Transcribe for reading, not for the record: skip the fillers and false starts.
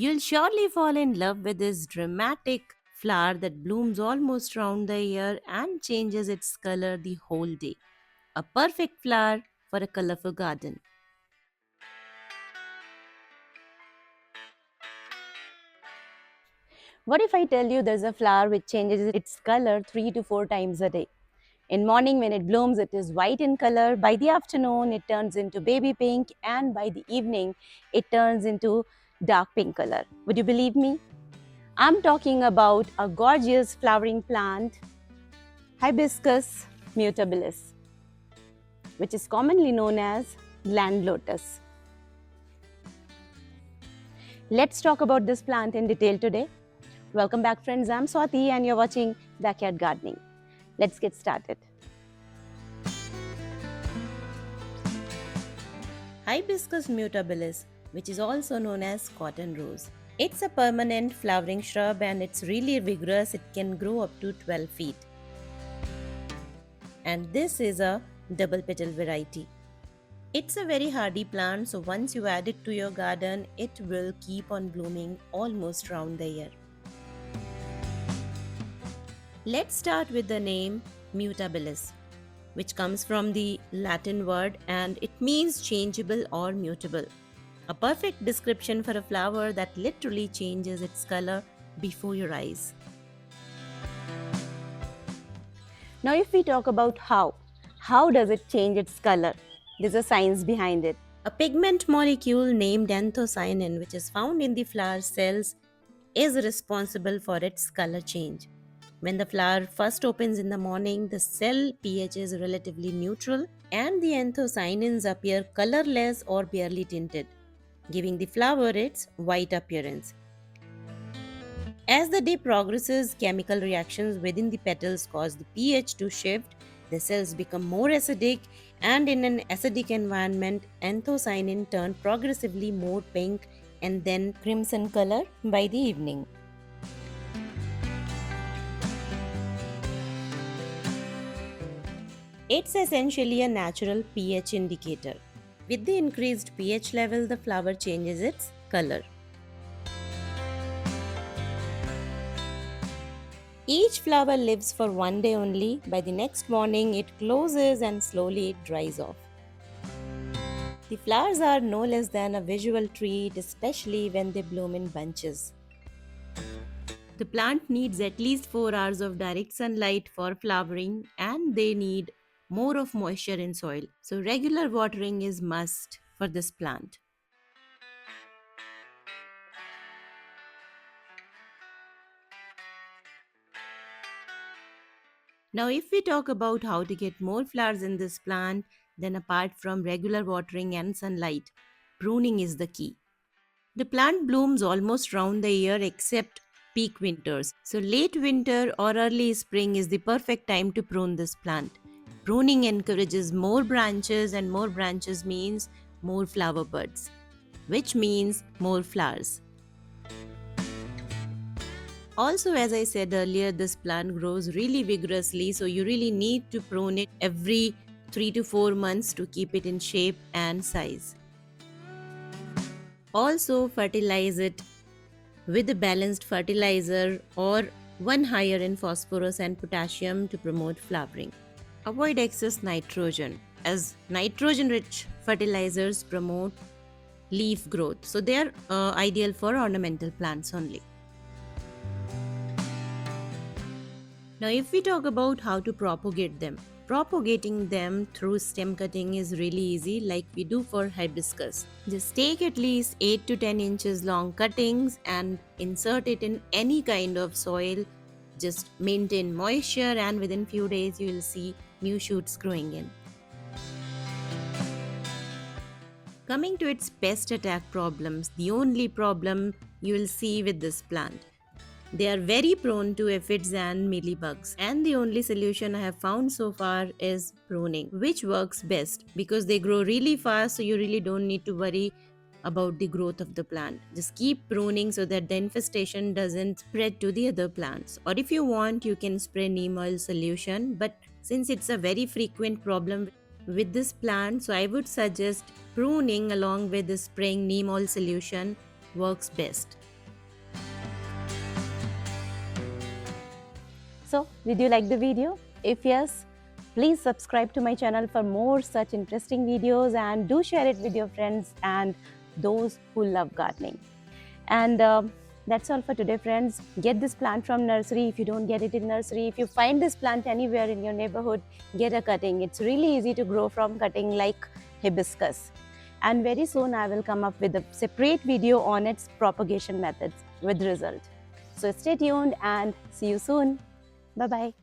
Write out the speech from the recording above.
You'll surely fall in love with this dramatic flower that blooms almost round the year and changes its color the whole day. A perfect flower for a colorful garden. What if I tell you there's a flower which changes its color 3 to 4 times a day? In morning when it blooms, it is white in color. By the afternoon, it turns into baby pink, and by the evening, it turns into dark pink color. Would you believe me? I'm talking about a gorgeous flowering plant, Hibiscus Mutabilis, which is commonly known as Land Lotus. Let's talk about this plant in detail today. Welcome back, friends. I'm Swati, and you're watching Backyard Gardening. Let's get started. Hibiscus mutabilis, which is also known as cotton rose. It's a permanent flowering shrub and it's really vigorous. It can grow up to 12 feet. And this is a double petal variety. It's a very hardy plant, so once you add it to your garden, it will keep on blooming almost round the year. Let's start with the name Mutabilis, which comes from the Latin word and it means changeable or mutable. A perfect description for a flower that literally changes its color before your eyes. Now, if we talk about how does it change its color? There's a science behind it. A pigment molecule named anthocyanin, which is found in the flower cells, is responsible for its color change. When the flower first opens in the morning, the cell pH is relatively neutral and the anthocyanins appear colorless or barely tinted, giving the flower its white appearance. As the day progresses, chemical reactions within the petals cause the pH to shift, the cells become more acidic, and in an acidic environment, anthocyanin turn progressively more pink and then crimson color by the evening. It's essentially a natural pH indicator. With the increased pH level, the flower changes its color. Each flower lives for one day only. By the next morning, it closes and slowly it dries off. The flowers are no less than a visual treat, especially when they bloom in bunches. The plant needs at least 4 hours of direct sunlight for flowering and they need more of moisture in soil. So regular watering is must for this plant. Now if we talk about how to get more flowers in this plant, then apart from regular watering and sunlight, pruning is the key. The plant blooms almost round the year except peak winters. So late winter or early spring is the perfect time to prune this plant. Pruning encourages more branches and more branches means more flower buds, which means more flowers. Also, as I said earlier, this plant grows really vigorously, so you really need to prune it every 3 to 4 months to keep it in shape and size. Also, fertilize it with a balanced fertilizer or one higher in phosphorus and potassium to promote flowering. Avoid excess nitrogen as nitrogen rich fertilizers promote leaf growth, so they are ideal for ornamental plants only. Now, if we talk about how to propagate them, propagating them through stem cutting is really easy, like we do for hibiscus. Just take at least 8 to 10 inches long cuttings and insert it in any kind of soil. Just maintain moisture, and within few days, you will see new shoots growing in. Coming to its pest attack problems, the only problem you will see with this plant. They are very prone to aphids and mealybugs, and the only solution I have found so far is pruning, which works best because they grow really fast, so you really don't need to worry about the growth of the plant. Just keep pruning so that the infestation doesn't spread to the other plants. Or if you want, you can spray neem oil solution, but since it's a very frequent problem with this plant, so I would suggest pruning along with the spraying neem oil solution works best. So, did you like the video? If yes, please subscribe to my channel for more such interesting videos, and do share it with your friends and those who love gardening. And that's all for today, friends. Get this plant from nursery if you don't get it in nursery. If you find this plant anywhere in your neighborhood, get a cutting. It's really easy to grow from cutting, like hibiscus. And very soon I will come up with a separate video on its propagation methods with result. So stay tuned and see you soon. Bye bye.